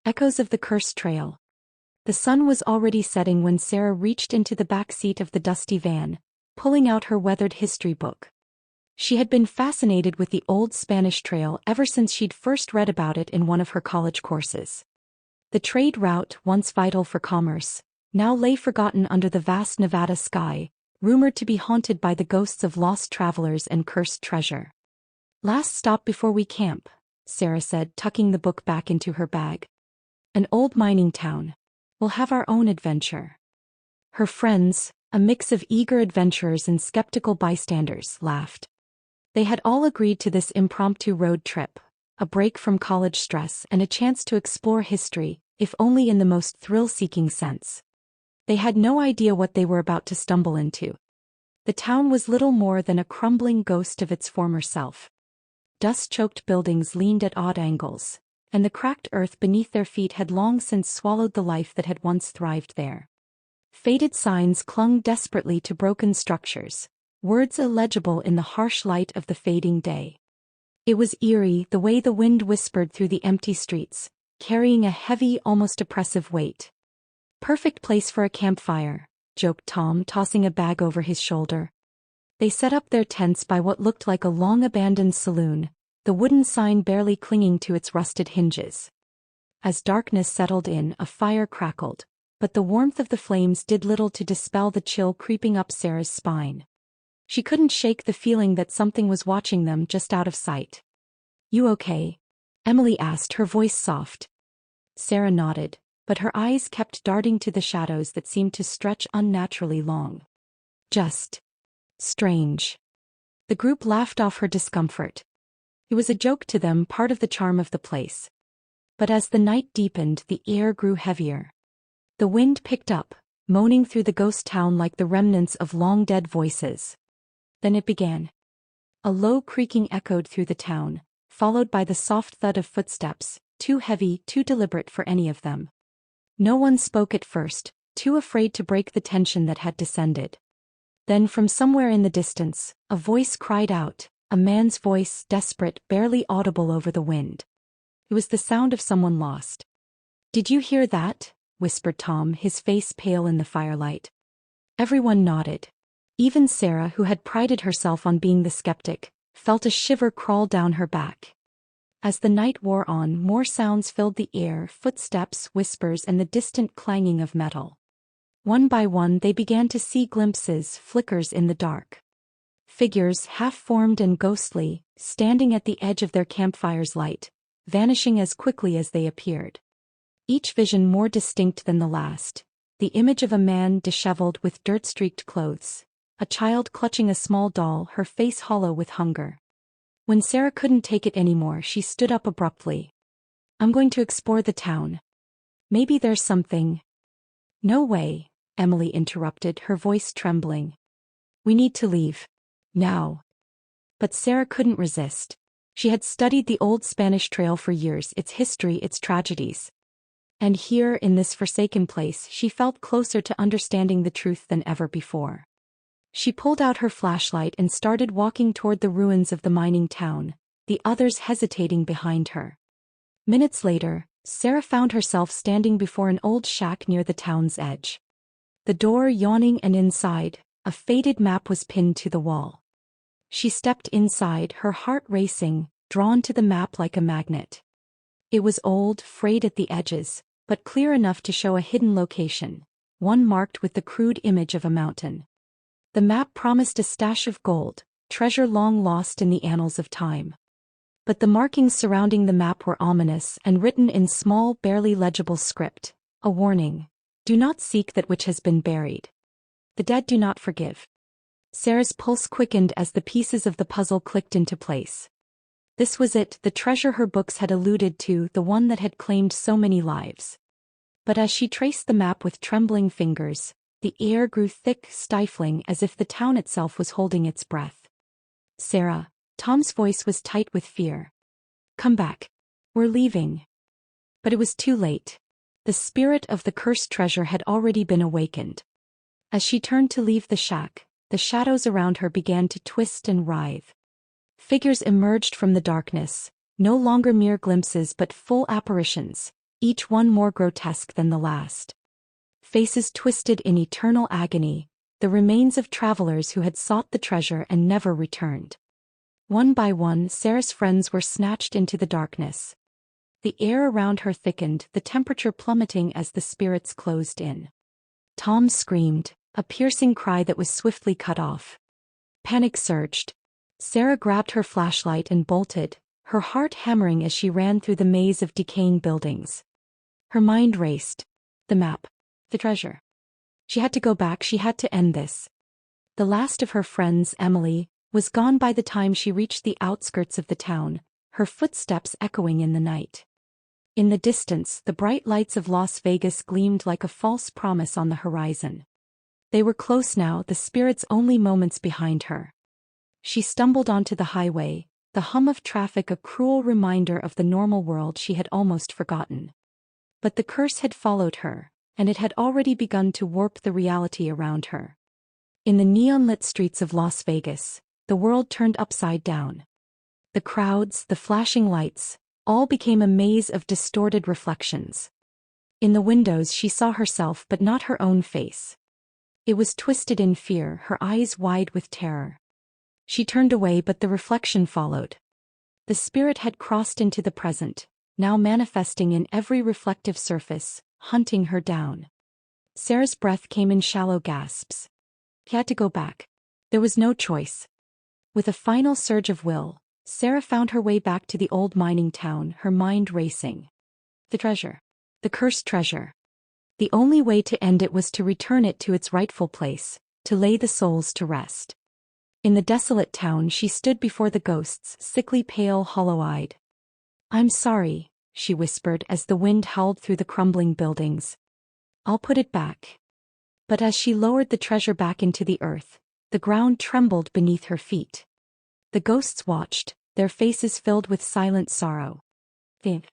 Echoes of the Cursed Trail. The sun was already setting when Sarah reached into the back seat of the dusty van, pulling out her weathered history book. She had been fascinated with the old Spanish trail ever since she'd first read about it in one of her college courses. The trade route, once vital for commerce, now lay forgotten under the vast Nevada sky, rumored to be haunted by the ghosts of lost travelers and cursed treasure. "Last stop before we camp," Sarah said, tucking the book back into her bag. "An old mining town. We'll have our own adventure." Her friends, a mix of eager adventurers and skeptical bystanders, laughed. They had all agreed to this impromptu road trip, a break from college stress and a chance to explore history, if only in the most thrill-seeking sense. They had no idea what they were about to stumble into. The town was little more than a crumbling ghost of its former self. Dust-choked buildings leaned at odd angles, and the cracked earth beneath their feet had long since swallowed the life that had once thrived there. Faded signs clung desperately to broken structures, words illegible in the harsh light of the fading day. It was eerie the way the wind whispered through the empty streets, carrying a heavy, almost oppressive weight. "Perfect place for a campfire," joked Tom, tossing a bag over his shoulder. They set up their tents by what looked like a long-abandoned saloon, the wooden sign barely clinging to its rusted hinges. As darkness settled in, a fire crackled, but the warmth of the flames did little to dispel the chill creeping up Sarah's spine. She couldn't shake the feeling that something was watching them just out of sight. "You okay?" Emily asked, her voice soft. Sarah nodded, but her eyes kept darting to the shadows that seemed to stretch unnaturally long. "Just strange." The group laughed off her discomfort. It was a joke to them, part of the charm of the place. But as the night deepened, the air grew heavier. The wind picked up, moaning through the ghost town like the remnants of long-dead voices. Then it began. A low creaking echoed through the town, followed by the soft thud of footsteps, too heavy, too deliberate for any of them. No one spoke at first, too afraid to break the tension that had descended. Then from somewhere in the distance, a voice cried out, a man's voice, desperate, barely audible over the wind. It was the sound of someone lost. "Did you hear that?" whispered Tom, his face pale in the firelight. Everyone nodded. Even Sarah, who had prided herself on being the skeptic, felt a shiver crawl down her back. As the night wore on, more sounds filled the air, footsteps, whispers, and the distant clanging of metal. One by one they began to see glimpses, flickers in the dark. Figures, half-formed and ghostly, standing at the edge of their campfire's light, vanishing as quickly as they appeared. Each vision more distinct than the last, the image of a man disheveled with dirt-streaked clothes, a child clutching a small doll, her face hollow with hunger. When Sarah couldn't take it anymore, she stood up abruptly. "I'm going to explore the town. Maybe there's something." "No way," Emily interrupted, her voice trembling. "We need to leave. Now." But Sarah couldn't resist. She had studied the old Spanish Trail for years, its history, its tragedies. And here, in this forsaken place, she felt closer to understanding the truth than ever before. She pulled out her flashlight and started walking toward the ruins of the mining town, the others hesitating behind her. Minutes later, Sarah found herself standing before an old shack near the town's edge. The door yawning, and inside, a faded map was pinned to the wall. She stepped inside, her heart racing, drawn to the map like a magnet. It was old, frayed at the edges, but clear enough to show a hidden location, one marked with the crude image of a mountain. The map promised a stash of gold, treasure long lost in the annals of time. But the markings surrounding the map were ominous and written in small, barely legible script, a warning: "Do not seek that which has been buried. The dead do not forgive." Sarah's pulse quickened as the pieces of the puzzle clicked into place. This was it, the treasure her books had alluded to, the one that had claimed so many lives. But as she traced the map with trembling fingers, the air grew thick, stifling, as if the town itself was holding its breath. "Sarah," Tom's voice was tight with fear. "Come back. We're leaving." But it was too late. The spirit of the cursed treasure had already been awakened. As she turned to leave the shack, the shadows around her began to twist and writhe. Figures emerged from the darkness, no longer mere glimpses but full apparitions, each one more grotesque than the last. Faces twisted in eternal agony, the remains of travelers who had sought the treasure and never returned. One by one, Sarah's friends were snatched into the darkness. The air around her thickened, the temperature plummeting as the spirits closed in. Tom screamed, a piercing cry that was swiftly cut off. Panic surged. Sarah grabbed her flashlight and bolted, her heart hammering as she ran through the maze of decaying buildings. Her mind raced. The map. The treasure. She had to go back, she had to end this. The last of her friends, Emily, was gone by the time she reached the outskirts of the town, her footsteps echoing in the night. In the distance, the bright lights of Las Vegas gleamed like a false promise on the horizon. They were close now, the spirits only moments behind her. She stumbled onto the highway, the hum of traffic a cruel reminder of the normal world she had almost forgotten. But the curse had followed her, and it had already begun to warp the reality around her. In the neon-lit streets of Las Vegas, the world turned upside down. The crowds, the flashing lights, all became a maze of distorted reflections. In the windows she saw herself but not her own face. It was twisted in fear, her eyes wide with terror. She turned away but the reflection followed. The spirit had crossed into the present, now manifesting in every reflective surface, hunting her down. Sarah's breath came in shallow gasps. She had to go back. There was no choice. With a final surge of will, Sarah found her way back to the old mining town, her mind racing. The treasure. The cursed treasure. The only way to end it was to return it to its rightful place, to lay the souls to rest. In the desolate town she stood before the ghosts, sickly pale, hollow-eyed. "I'm sorry," she whispered as the wind howled through the crumbling buildings. "I'll put it back." But as she lowered the treasure back into the earth, the ground trembled beneath her feet. The ghosts watched, their faces filled with silent sorrow. "Think,"